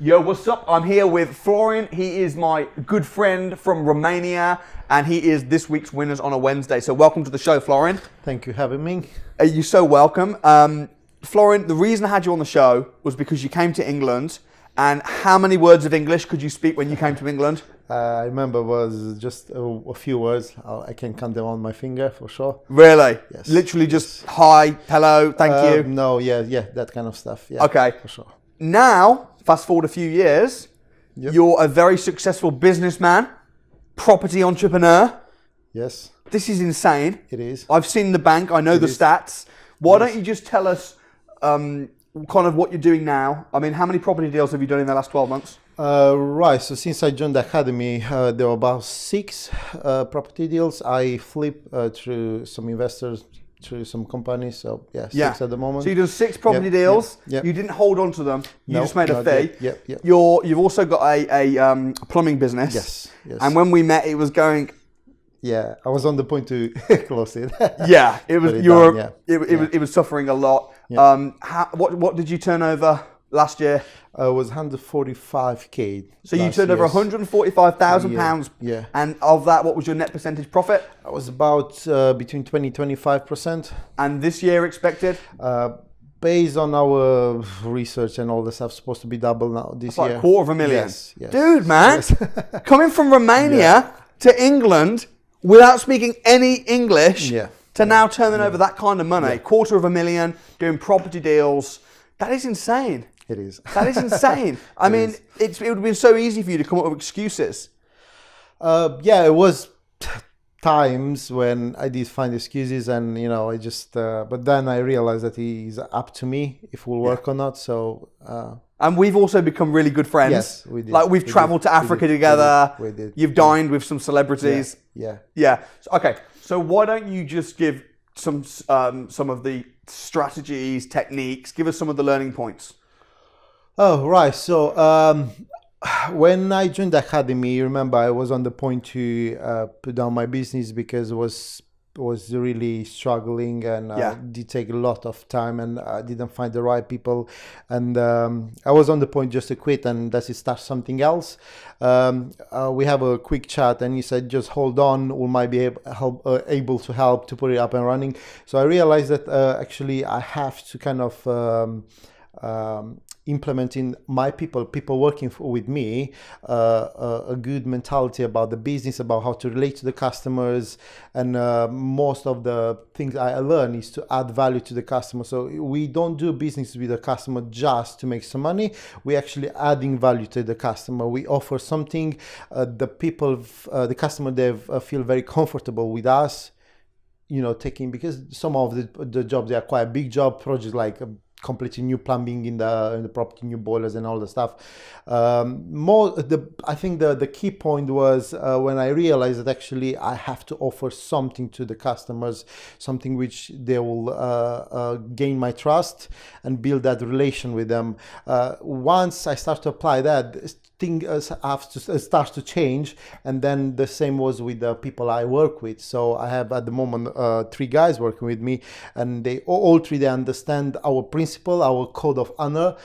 Yo, what's up? I'm here with Florin. He is my good friend from Romania, and he is this week's Winners on a Wednesday. So welcome to the show, Florin. Thank you for having me. You're so welcome. Florin, the reason I had you on the show was because you came to England, and how many words of English could you speak when you came to England? I remember it was just a few words. I can count them on my finger for sure. Really? Yes. Literally just hi, hello, thank you? No, yeah, that kind of stuff. Yeah, okay. For sure. Now, fast forward a few years, Yep. You're a very successful businessman, property entrepreneur. Yes. This is insane. It is. I've seen the bank, I know the stats. Why don't you just tell us kind of what you're doing now? I mean, how many property deals have you done in the last 12 months? Right, so since I joined the academy, there were about 6 property deals. I flipped through some investors, through some companies, so 6 at the moment. So you've done 6 property deals, Yep. You didn't hold on to them, you just made a fee. Yep. You've also got a plumbing business. Yes. And when we met, it was going... Yeah, I was on the point to close it. Yeah, it was. It was suffering a lot. Yeah. What did you turn over last year? It was 145k. So you turned over £145,000. Yeah. And of that, what was your net percentage profit? It was about between 20-25%. And this year expected? Based on our research and all the stuff, supposed to be double now this year. Like $250,000. Yes. Dude, man, Yes. coming from Romania to England without speaking any English to now turning over that kind of money, $250,000, doing property deals. That is insane. It is. That is insane. I mean, it would have been so easy for you to come up with excuses. It was times when I did find excuses, and I just. But then I realized that it's up to me if we'll work or not. So. And we've also become really good friends. Yes, we did. Like we've traveled to Africa together. We did. You've dined with some celebrities. Yeah. So why don't you just give some of the strategies, techniques? Give us some of the learning points. Oh, right. So when I joined the academy, remember I was on the point to put down my business because it was really struggling, and did take a lot of time, and I didn't find the right people, and I was on the point just to quit and that's it, start something else. We have a quick chat, and he said, just hold on, we might be able to help to put it up and running. So I realized that actually I have to kind of implementing my people working with me, a good mentality about the business, about how to relate to the customers, and most of the things I learn is to add value to the customer. So we don't do business with the customer just to make some money. We actually adding value to the customer. We offer something. The customer, they feel very comfortable with us, taking, because some of the jobs, they are quite a big job projects, like completely new plumbing in the property, new boilers and all the stuff. I think the key point was when I realized that actually I have to offer something to the customers, something which they will gain my trust and build that relation with them. Once I start to apply that, things have to start to change, and then the same was with the people I work with. So I have at the moment 3 guys working with me, and they all 3 they understand our principle, our code of honor.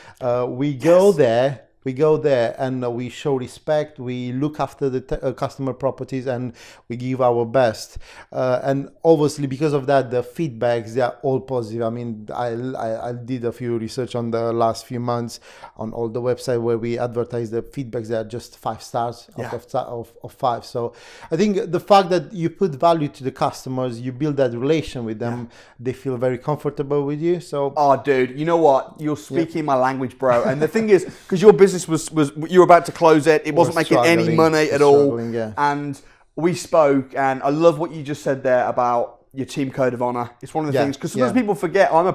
We go there and we show respect. We look after the customer properties, and we give our best. And obviously, because of that, the feedbacks, they are all positive. I mean, I did a few research on the last few months on all the website where we advertise the feedbacks. They are just 5 stars out of 5. So I think the fact that you put value to the customers, you build that relation with them, they feel very comfortable with you. So, oh, dude, you know what? You're speaking my language, bro. And the thing is, because your business was you were about to close it wasn't making any money at all, and we spoke, and I love what you just said there about your team code of honor. It's one of the things, because sometimes people forget I'm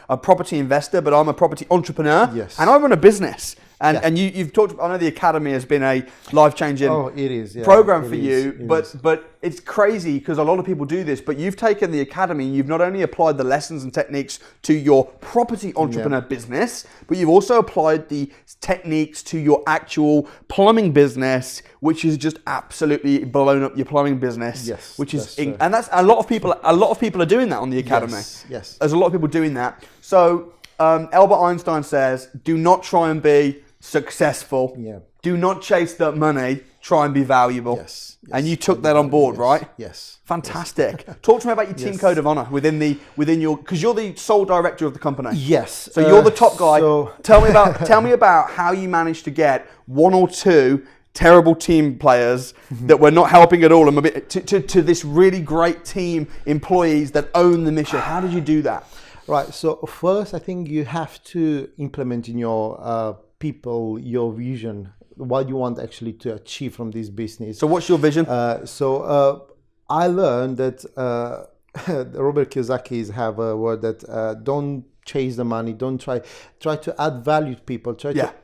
a property investor, but I'm a property entrepreneur, and I run a business. And you've talked. I know the academy has been a life-changing program for you, but it's crazy because a lot of people do this. But you've taken the academy and you've not only applied the lessons and techniques to your property entrepreneur business, but you've also applied the techniques to your actual plumbing business, which is just absolutely blown up your plumbing business. Which is and that's a lot of people. A lot of people are doing that on the academy. Yes. There's a lot of people doing that. So Albert Einstein says, "Do not try and be successful. Yeah. Do not chase that money. Try and be valuable. Yes. And you took that on board, right? Yes. Fantastic. Talk to me about your team code of honor within your, because you're the sole director of the company. Yes. So you're the top guy. Tell me about how you managed to get one or two terrible team players that were not helping at all, and to this really great team employees that own the mission. How did you do that? Right. So first, I think you have to implement in your people your vision, what you want actually to achieve from this business. So what's your vision? I learned that Robert Kiyosaki have a word that don't chase the money, don't try to add value to people, try to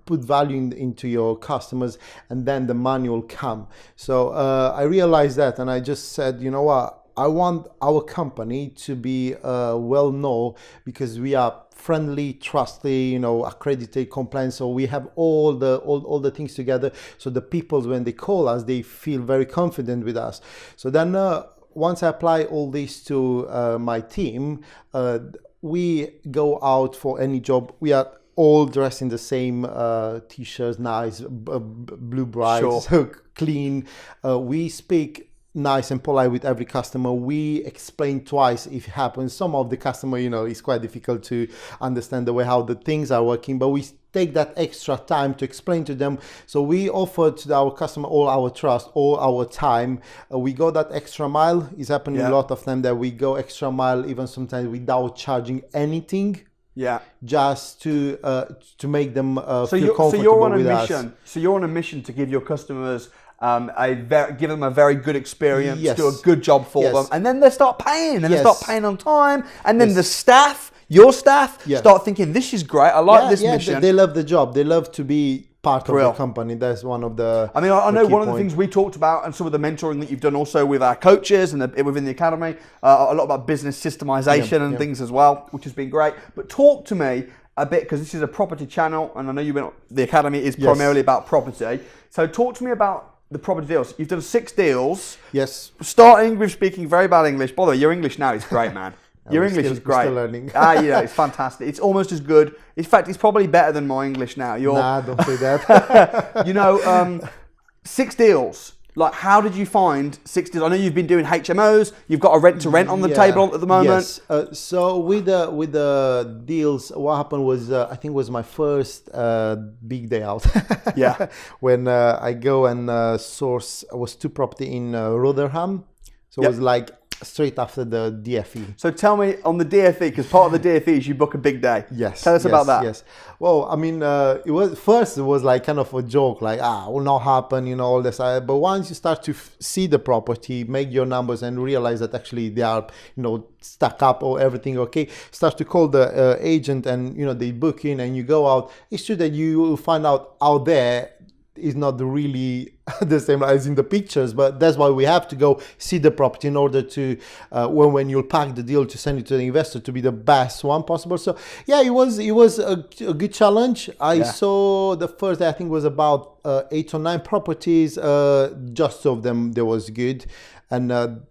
put value into your customers, and then the money will come. So I realized that, and I just said, you know what, I want our company to be well known because we are friendly, trustworthy, accredited, compliant. So we have all the things together. So the people, when they call us, they feel very confident with us. So then once I apply all this to my team, we go out for any job. We are all dressed in the same t-shirts, nice, blue bright, so clean. We speak nice and polite with every customer. We explain twice if it happens. Some of the customer, it's quite difficult to understand the way how the things are working, but we take that extra time to explain to them. So we offer to our customer all our trust, all our time. We go that extra mile. It's happening a lot of them that we go extra mile, even sometimes without charging anything. Yeah, just to make them feel comfortable so you're on a with mission. us. So you're on a mission to give your customers give them a very good experience, do a good job for them, and then they start paying, and they start paying on time, and then the staff, your staff, start thinking, this is great, I like this mission. They love the job, they love to be part of the company. That's one of the I know one of the things we talked about, and some of the mentoring that you've done also with our coaches and within the academy, a lot about business systemization and things as well, which has been great. But talk to me a bit, because this is a property channel, and I know the academy is primarily about property. So talk to me about the property deals. You've done 6 deals. Yes. Starting with speaking very bad English. By the way, your English now is great, man. Your English is great. Still learning. It's fantastic. It's almost as good. In fact, it's probably better than my English now. Nah, don't say that. 6 deals. Like, how did you find 6 deals? I know you've been doing HMOs. You've got a rent-to-rent on the table at the moment. Yes. So with the deals, what happened was, I think it was my first big day out. When I go and source, I was 2 property in Rotherham. So it was like straight after the DFE. So tell me on the DFE, because part of the DFE is you book a big day. Yes. Tell us about that. Yes. Well, it was like kind of a joke, like, will not happen, all this. But once you start to see the property, make your numbers and realize that actually they are, stuck up or everything okay, start to call the agent and, they book in and you go out. It's true that you will find out there is not really the same as in the pictures, but that's why we have to go see the property in order to when you'll pack the deal to send it to the investor to be the best one possible. So it was a good challenge. I saw the first day, I think was about 8 or 9 properties. Just of them there was good, and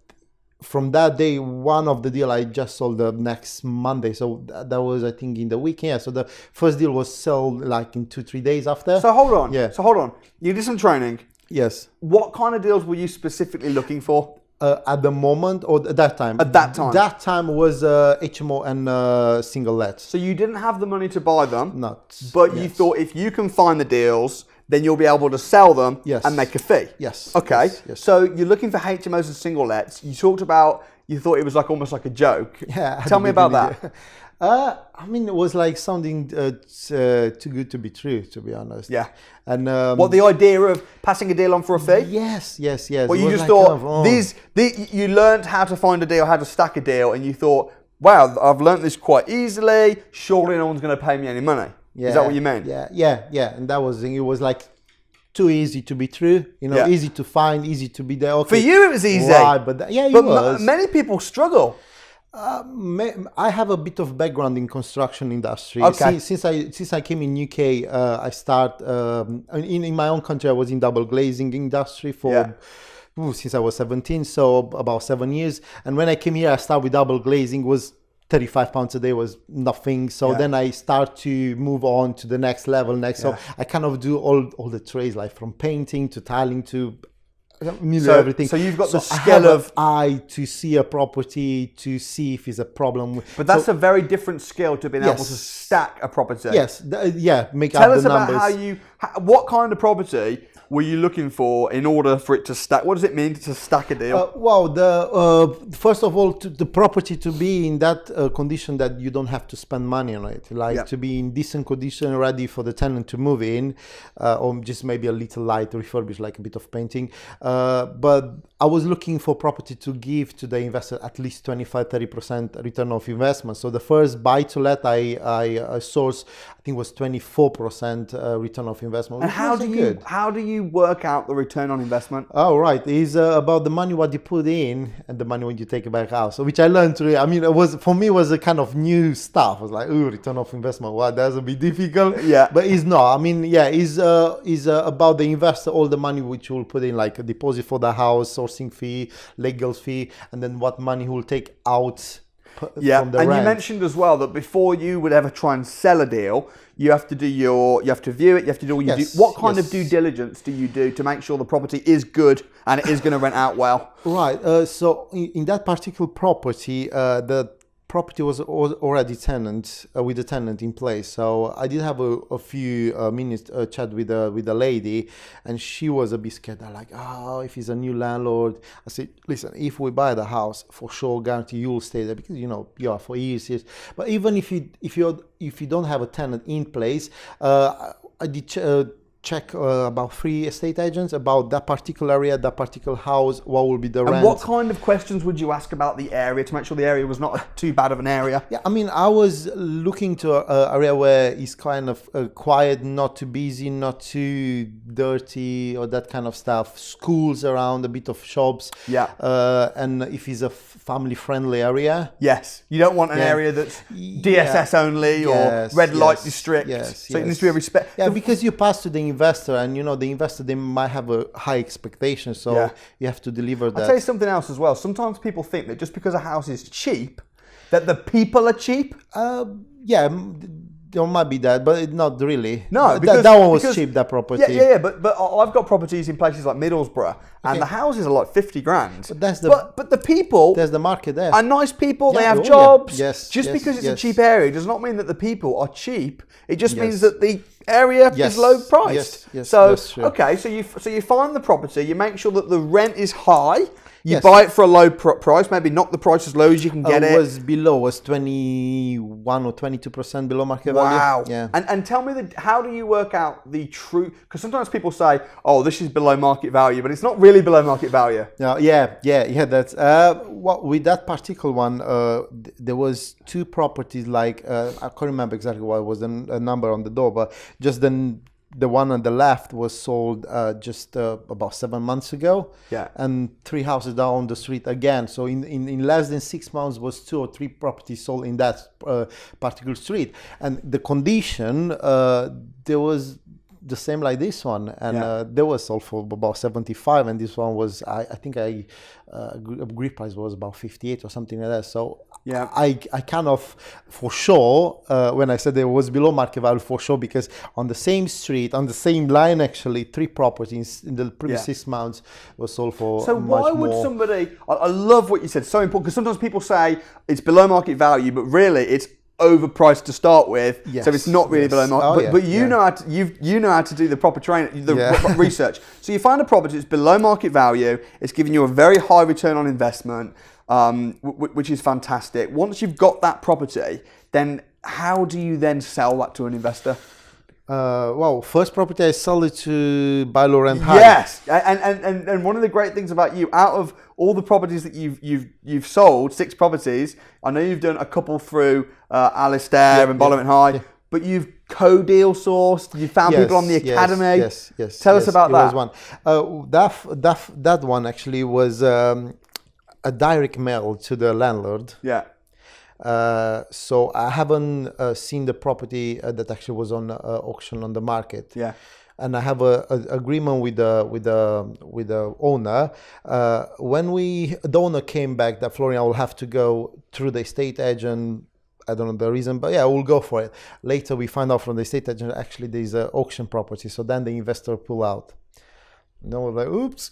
from that day, one of the deal I just sold the next Monday. So that was, I think, in the weekend. So the first deal was sold like in 2-3 days after. So hold on. So hold on. You did some training. Yes. What kind of deals were you specifically looking for? At the moment, or at that time? At that time. That time was HMO and single let. So you didn't have the money to buy them. Not. But you thought if you can find the deals, then you'll be able to sell them and make a fee. Yes. Okay. Yes. So you're looking for HMOs and single lets. You talked about, you thought it was like almost like a joke. Yeah. Tell me about that. It was like sounding too good to be true, to be honest. Yeah. And what, the idea of passing a deal on for a fee? Yes. Well, you just thought you learned how to find a deal, how to stack a deal, and you thought, wow, I've learned this quite easily. Surely no one's going to pay me any money. Yeah. Is that what you meant? Yeah. And that was, it was like too easy to be true, easy to find, easy to be there. Okay. For you, it was easy. Right, but it was. Many people struggle. I have a bit of background in construction industry. Okay. Since I came in UK, I start in my own country. I was in double glazing industry since I was 17, so about 7 years. And when I came here, I started with double glazing. Was £35 a day was nothing. So then I start to move on to the next level So I kind of do all the trades, like from painting to tiling to everything. So you've got the skill of eye to see a property, to see if it's a problem. But that's a very different skill to being able to stack a property. Yes, make Tell up us the about numbers. what kind of property were you looking for in order for it to stack? What does it mean to stack a deal? First of all, the property to be in that condition that you don't have to spend money on it, to be in decent condition, ready for the tenant to move in, or just maybe a little light refurbished, like a bit of painting. But I was looking for property to give to the investor at least 25-30% return of investment. So the first buy to let I sourced, I think was 24% return of investment. And how do you work out the return on investment? Oh, right. It's about the money what you put in and the money when you take it back out. So which I learned through. I mean, it was a kind of new stuff. I was like, oh, return of investment. Wow, that's a bit difficult. Yeah. But it's not. I mean, it's about the investor, all the money which you will put in, like a deposit for the house, sourcing fee, legal fee, and then what money he will take out. From the and rent. You mentioned as well that before you would ever try and sell a deal, you have to view it, you have to do what you do. What kind of due diligence do you do to make sure the property is good and it is going to rent out well? Right. So in that particular property, the property was already with the tenant in place. So I did have a few minutes chat with the lady, and she was a bit scared. I'm like, if he's a new landlord. I said, listen, if we buy the house, for sure, guarantee you'll stay there because you are for years. But even if you don't have a tenant in place, I did check about 3 estate agents about that particular area, that particular house, what will be the rent. And what kind of questions would you ask about the area to make sure the area was not too bad of an area? Yeah, I mean, I was looking to an area where it's kind of quiet, not too busy, not too dirty or that kind of stuff. Schools around, a bit of shops. Yeah. And if it's a family-friendly area. Yes. You don't want an area that's DSS only or red light district. So it needs to be a respect. Yeah, because you pass to the investor, and the investor, they might have a high expectation, so you have to deliver that. I'll tell you something else as well. Sometimes people think that just because a house is cheap, that the people are cheap. There might be that, but not really. No, that one was cheap, that property. Yeah. But I've got properties in places like Middlesbrough, and the houses are like 50 grand. But the people, there's the market there. Are nice people. They have jobs. Yes. Just because it's a cheap area does not mean that the people are cheap. It just means that the area is low priced. Yes, so that's true. okay, so you find the property, you make sure that the rent is high. You buy it for a low price, maybe not the price as low as you can get it. It was 21 or 22% below market value. Wow. Yeah. And tell me, how do you work out the true, because sometimes people say, oh, this is below market value, but it's not really below market value. No, that's, with that particular one, there was 2 properties, like, I can't remember exactly what was the number on the door, but just the one on the left was sold just about 7 months ago. Yeah. And 3 houses down the street again. So in less than 6 months was 2 or 3 properties sold in that particular street. And the condition, there was the same like this one, and they were sold for about 75, and this one was, I think agreed price was about 58 or something like that. So I kind of, for sure, when I said there was below market value, for sure, because on the same street, on the same line, actually, 3 properties in the previous 6 months was sold for so much why would more. Somebody, I love what you said, so important, because sometimes people say it's below market value, but really it's overpriced to start with, so it's not really below market. But you know how to do the proper training, research. So you find a property that's below market value. It's giving you a very high return on investment, which is fantastic. Once you've got that property, then how do you then sell that to an investor? First property I sold it to buy low rent high. Yes, and one of the great things about you, out of all the properties that you've sold, 6 properties, I know you've done a couple through Alistair and Parliament High, but you've co-deal sourced. You found people on the academy. Yes. Tell us about that. Was one. That one actually was a direct mail to the landlord. Yeah. So I haven't seen the property that actually was on auction on the market. Yeah. and I have a agreement with the owner. When the owner came back that Florin, I will have to go through the estate agent. I don't know the reason, but yeah, we'll go for it. Later, we find out from the estate agent actually there's an auction property. So then the investor pull out. No, like, oops,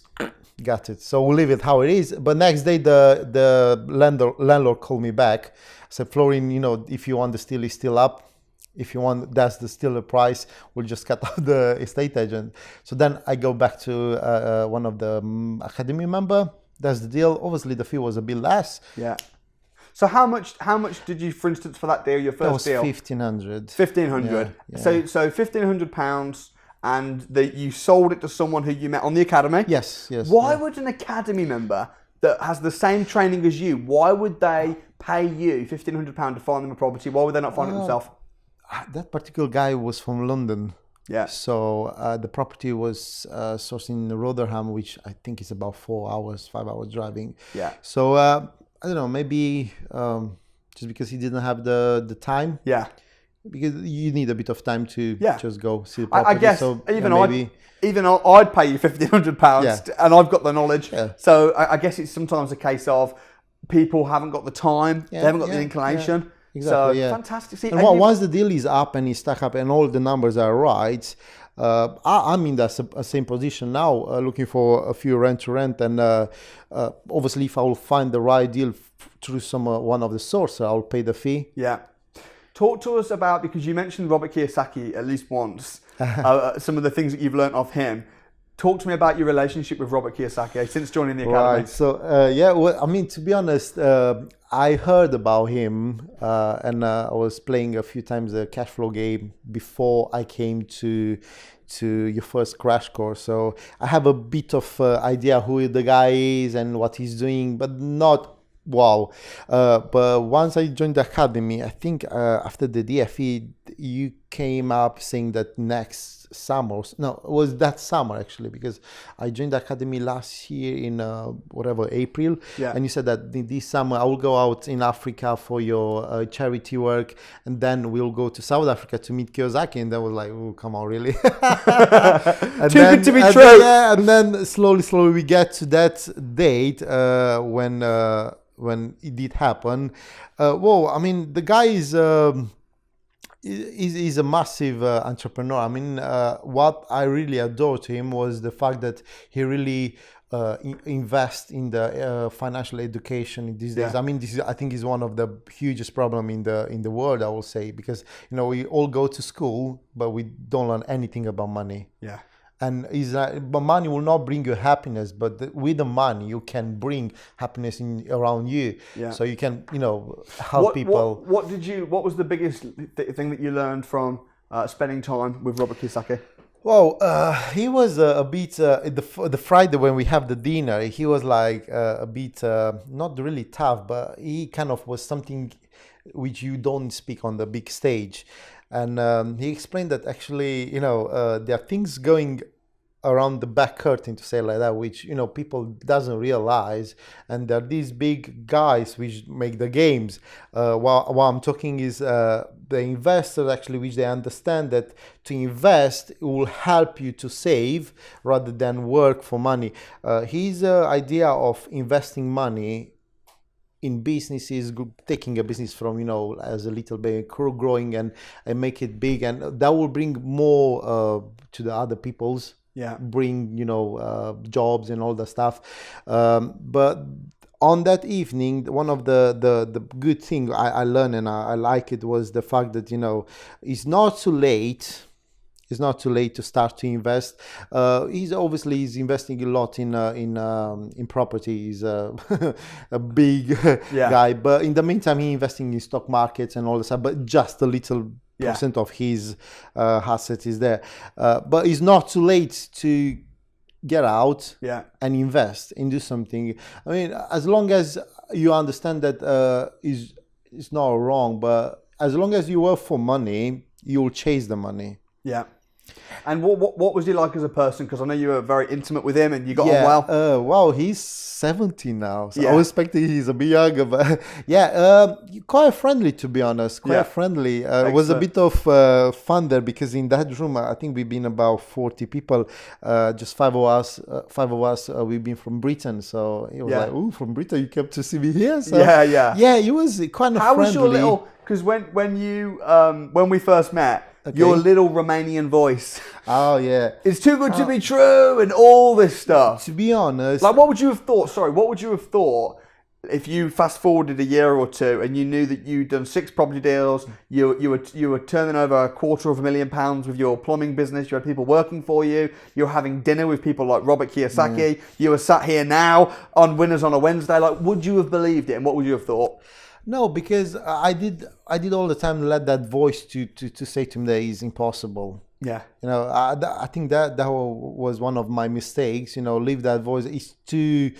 got it. So we'll leave it how it is. But next day, the landlord called me back. I said, Florin, if you want the deal is still up. If you want, that's still the price. We'll just cut out the estate agent. So then I go back to one of the academy member. That's the deal. Obviously, the fee was a bit less. Yeah. So how much did you, for instance, for that deal, your first deal? That was 1,500. 1,500. Yeah. So £1,500, and you sold it to someone who you met on the academy. Yes. Why would an academy member that has the same training as you, why would they pay you £1,500 to find them a property? Why would they not find it themselves? That particular guy was from London. Yeah. So the property was sourced in Rotherham, which I think is about 5 hours driving. Yeah. So I don't know, maybe just because he didn't have the time. Yeah. Because you need a bit of time to just go see the I property. guess so, even I'd pay you £1,500 and I've got the knowledge. Yeah. So I guess it's sometimes a case of people haven't got the time, they haven't got the inclination. Yeah. Exactly, so fantastic. See, and once the deal is up and it's stuck up and all the numbers are right, I'm in that same position now, looking for a few rent to rent, and obviously if I will find the right deal through one of the sources, I'll pay the fee. Yeah. Talk to us about, because you mentioned Robert Kiyosaki at least once, some of the things that you've learned off him. Talk to me about your relationship with Robert Kiyosaki since joining the academy. Right. So to be honest, I heard about him, and I was playing a few times the cash flow game before I came to your first crash course. So I have a bit of idea who the guy is and what he's doing, but not wow. But once I joined the academy, I think after the DFE, you came up saying that next summer, it was that summer actually, because I joined the academy last year in April, and you said that this summer I will go out in Africa for your charity work, and then we'll go to South Africa to meet Kiyosaki. And I was like, oh, come on, really? Too good to be true. And then slowly we get to that date when it did happen. The guy is a massive entrepreneur. I mean, what I really adore to him was the fact that he really invest in the financial education these days. I mean, I think is one of the hugest problem in the world, I will say, because we all go to school, but we don't learn anything about money. Yeah. And but money will not bring you happiness, but with the money you can bring happiness around you. Yeah. So you can, help people. What was the biggest thing that you learned from spending time with Robert Kiyosaki? Well, he was a bit the Friday when we have the dinner. He was like a bit not really tough, but he kind of was something which you don't speak on the big stage. And he explained that actually, there are things going around the back curtain, to say like that, which people doesn't realize, and there are these big guys which make the games. What I'm talking is the investors actually, which they understand that to invest will help you to save rather than work for money. His idea of investing money in businesses, taking a business from as a little bit, growing and make it big, and that will bring more to the other people's. Yeah, bring jobs and all that stuff. But on that evening, one of the good thing I learned, and I like it, was the fact that it's not too late. It's not too late to start to invest. He's investing a lot in property. He's a big guy, but in the meantime, he's investing in stock markets and all that stuff. But just a little percent of his asset is there. But it's not too late to get out and invest and do something. I mean, as long as you understand that it's not wrong, but as long as you work for money, you'll chase the money. Yeah. And what was he like as a person? Because I know you were very intimate with him and you got on well. Well, he's 70 now, so I was expecting he's a bit younger, but quite friendly, to be honest. Quite friendly. It was a bit of fun there because in that room, I think we've been about 40 people. Just five of us. We've been from Britain, so he was like, "Ooh, from Britain, you came to see me here." So yeah, he was kind of friendly. How was your little? Because when we first met. Okay. Your little Romanian voice. Oh, yeah. It's too good to be true and all this stuff. To be honest. Like, what would you have thought? Sorry, what would you have thought if you fast forwarded a year or two and you knew that you'd done 6 property deals, you were turning over £250,000 with your plumbing business, you had people working for you, you were having dinner with people like Robert Kiyosaki, you were sat here now on Winners on a Wednesday. Like, would you have believed it and what would you have thought? No, because I did all the time let that voice to say to me that it's impossible. Yeah. You know, I think that was one of my mistakes. You know, leave that voice. It's too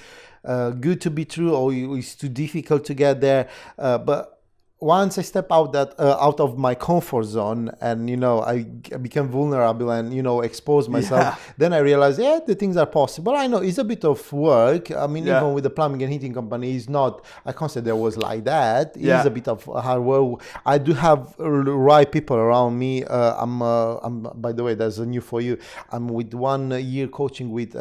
good to be true, or it's too difficult to get there. But once I step out of my comfort zone and, you know, I become vulnerable and, you know, expose myself, then I realize, the things are possible. I know it's a bit of work. I mean, even with the plumbing and heating company, it's not, I can't say there was like that. It's a bit of hard work. I do have right people around me. I'm by the way, there's a new for you. I'm with 1 year coaching with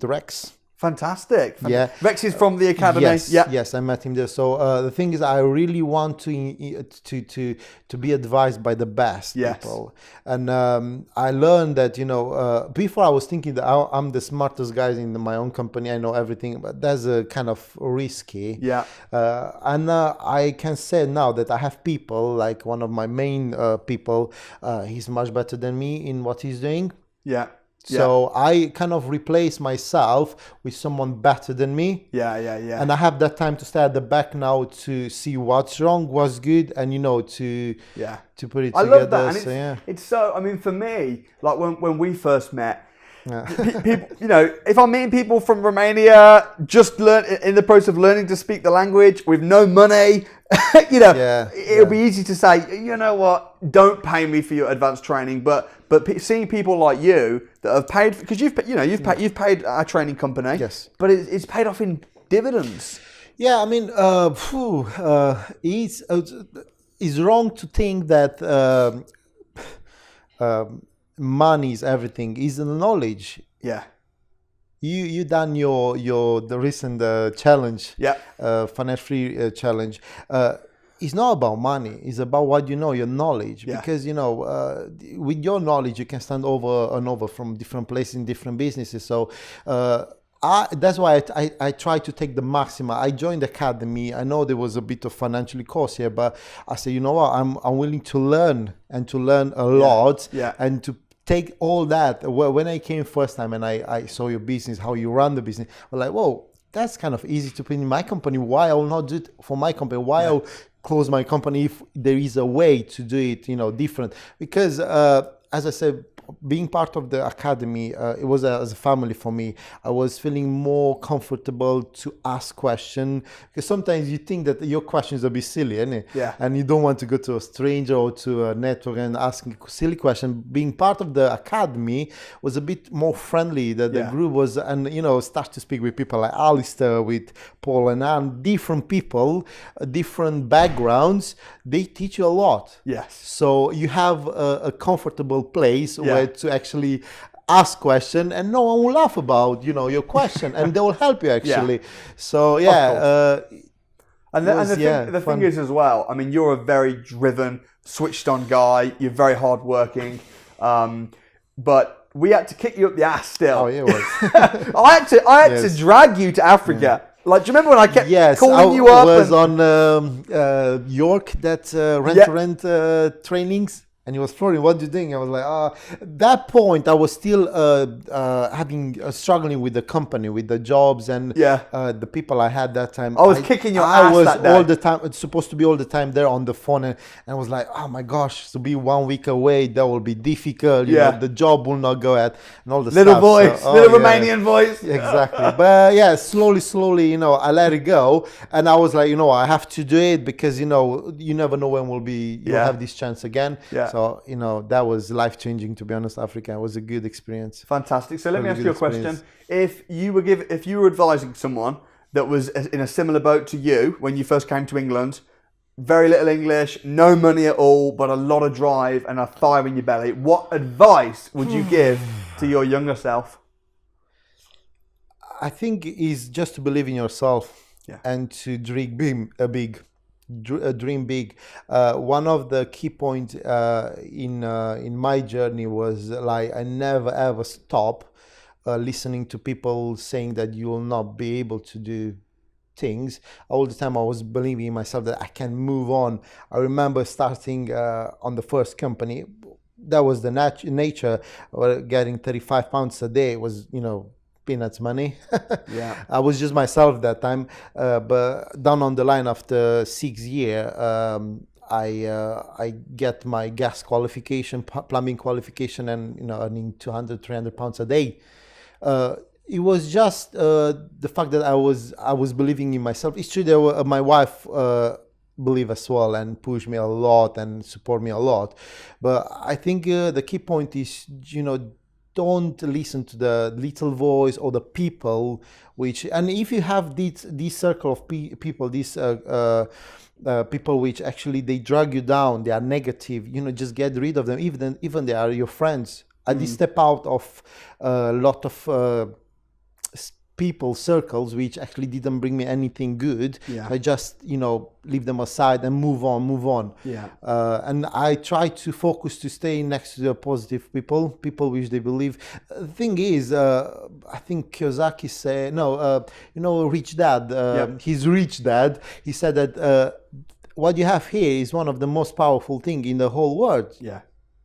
Rex. Fantastic. Yeah. Rex is from the academy. Yes, I met him there. So the thing is, I really want to be advised by the best people. And I learned that, you know, before I was thinking that I'm the smartest guy in my own company. I know everything, but that's a kind of risky. Yeah. And I can say now that I have people, like one of my main people, he's much better than me in what he's doing. Yeah. So I kind of replace myself with someone better than me. Yeah. And I have that time to stay at the back now to see what's wrong, what's good, and, you know, to put it together. I love that. And it's so, I mean, for me, like when we first met, people, you know, if I'm meeting people from Romania, just in the process of learning to speak the language with no money, you know, it'll be easy to say, you know what, don't pay me for your advanced training, but seeing people like you that have paid, because you've paid our training company, but it's paid off in dividends. Yeah, I mean, it's wrong to think that money is everything. Is the knowledge. Yeah. You done the recent challenge. Yeah. Financial free challenge. It's not about money. It's about what you know, your knowledge. Yeah. Because, you know, with your knowledge, you can stand over and over from different places in different businesses. So that's why I try to take the maximum. I joined the academy. I know there was a bit of financially cost here, but I say, you know what, I'm willing to learn and to learn a lot and to take all that. When I came first time and I saw your business, how you run the business, I'm like, whoa, that's kind of easy to put in my company. Why I'll not do it for my company? Why I'll close my company if there is a way to do it, you know, different? Because as I said, being part of the academy, it was as a family for me. I was feeling more comfortable to ask questions, because sometimes you think that your questions are a bit silly, isn't it? Yeah. And you don't want to go to a stranger or to a network and ask a silly question. Being part of the academy was a bit more friendly. The group was, and, you know, start to speak with people like Alistair, with Paul and Anne, different people, different backgrounds. They teach you a lot. Yes. So you have a comfortable place where to actually ask question, and no one will laugh about, you know, your question, and they will help you actually. So the thing is as well, I mean, you're a very driven, switched on guy. You're very hardworking, but we had to kick you up the ass still. Oh yeah, it was. I had to drag you to Africa. Yeah. Like, do you remember when I kept calling you up? I was on York, that rent trainings. And he was Florin, what do you think? I was like, at that point, I was still struggling with the company, with the jobs and the people I had that time. I was kicking your ass that day. All the time, it's supposed to be all the time there on the phone. And I was like, oh my gosh, to be 1 week away, that will be difficult. You know, the job will not go at, and all the little stuff. Voice, so, little Romanian voice. Exactly. But slowly, you know, I let it go. And I was like, you know, I have to do it because, you know, you never know when you'll have this chance again. Yeah. So So, you know, that was life-changing, to be honest, Africa. It was a good experience. Fantastic. So let me ask you a question. If you were advising someone that was in a similar boat to you when you first came to England, very little English, no money at all, but a lot of drive and a fire in your belly, what advice would you give to your younger self? I think is just to believe in yourself and to dream big. Dream big. One of the key points in my journey was like I never ever stop listening to people saying that you will not be able to do things. All the time I was believing in myself that I can move on. I remember starting on the first company. That was the nature. Getting 35 pounds a day was, you know, peanuts money. I was just myself that time, but down on the line after 6 years, I get my gas qualification, plumbing qualification, and, you know, earning 200-300 pounds a day. It was just the fact that I was believing in myself. It's true that my wife believe as well and push me a lot and support me a lot, but I think the key point is, you know, don't listen to the little voice or the people and if you have this circle of people, these people which actually they drag you down, they are negative, you know, just get rid of them, even they are your friends. I did step out of a lot of people circles which actually didn't bring me anything good. I just, you know, leave them aside and move on. And I try to focus to stay next to the positive people which they believe. The thing is, I think Kiyosaki said, you know, Rich Dad, his Rich Dad, he said that what you have here is one of the most powerful thing in the whole world.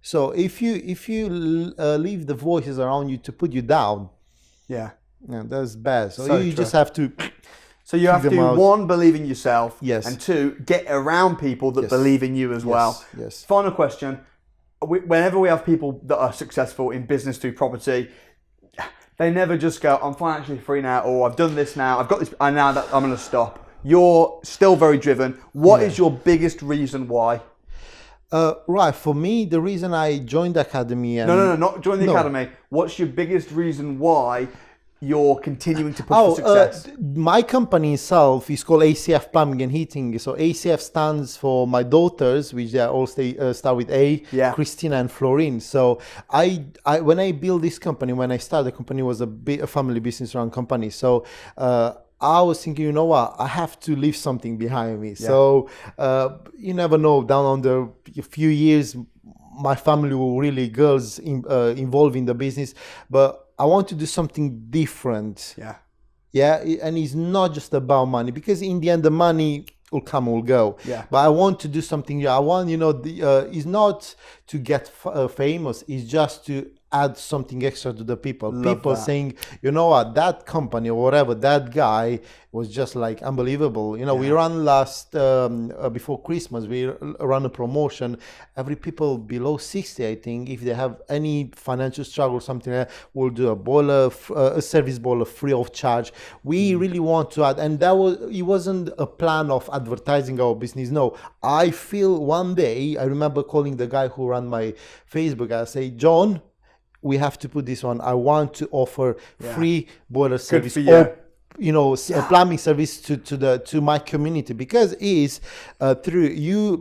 So if you leave the voices around you to put you down, that's bad. So you just have to. So you have to, one, believe in yourself, and two, get around people that believe in you as well. Final question. Whenever we have people that are successful in business through property, they never just go, I'm financially free now, or I've done this now, I've got this, and now that I'm going to stop. You're still very driven. What is your biggest reason why? Right, for me, the reason I joined the academy... No, not join the academy. What's your biggest reason why you're continuing to push for success? My company itself is called ACF Plumbing and Heating. So ACF stands for my daughters, which they all start with A, Christina and Florin. So I when I built this company, when I started the company, was a family business run company. So I was thinking, you know what, I have to leave something behind me. So you never know, down on the few years, my family will really involved in the business, but I want to do something different. And it's not just about money, because in the end the money will come, will go. But I want to do something. I want, you know, it's not to get famous. It's just to add something extra to the people. People saying, you know what, that company or whatever, that guy was just like unbelievable. You know, we ran before Christmas, we ran a promotion. Every people below 60, I think, if they have any financial struggle, something like that, we'll do a service boiler free of charge. We really want to add, and it wasn't a plan of advertising our business. No, I feel one day, I remember calling the guy who ran my Facebook. I say, John, we have to put this on. I want to offer free boiler service, or, you know, plumbing service to my community, because it is through you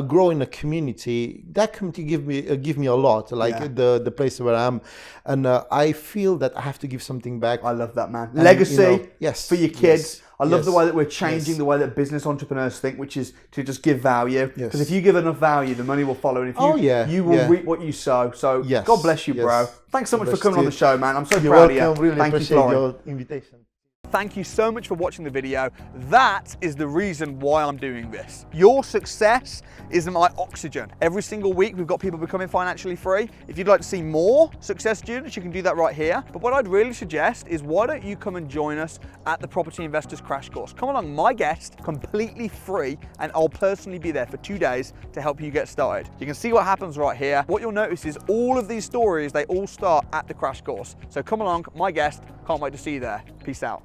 grow in a community. That community give me a lot, like the place where I am, and I feel that I have to give something back. I love that, man. Legacy, for your kids. I love the way that we're changing the way that business entrepreneurs think, which is to just give value. Because if you give enough value, the money will follow. And if you will reap what you sow. So God bless you, bro. Thanks so much for coming on the show, man. I'm so proud of you. Really appreciate your invitation. Thank you so much for watching the video. That is the reason why I'm doing this. Your success is my oxygen. Every single week we've got people becoming financially free. If you'd like to see more success students, you can do that right here. But what I'd really suggest is, why don't you come and join us at the Property Investors Crash Course. Come along, my guest, completely free, and I'll personally be there for 2 days to help you get started. You can see what happens right here. What you'll notice is all of these stories, they all start at the Crash Course. So come along, my guest, can't wait to see you there. Peace out.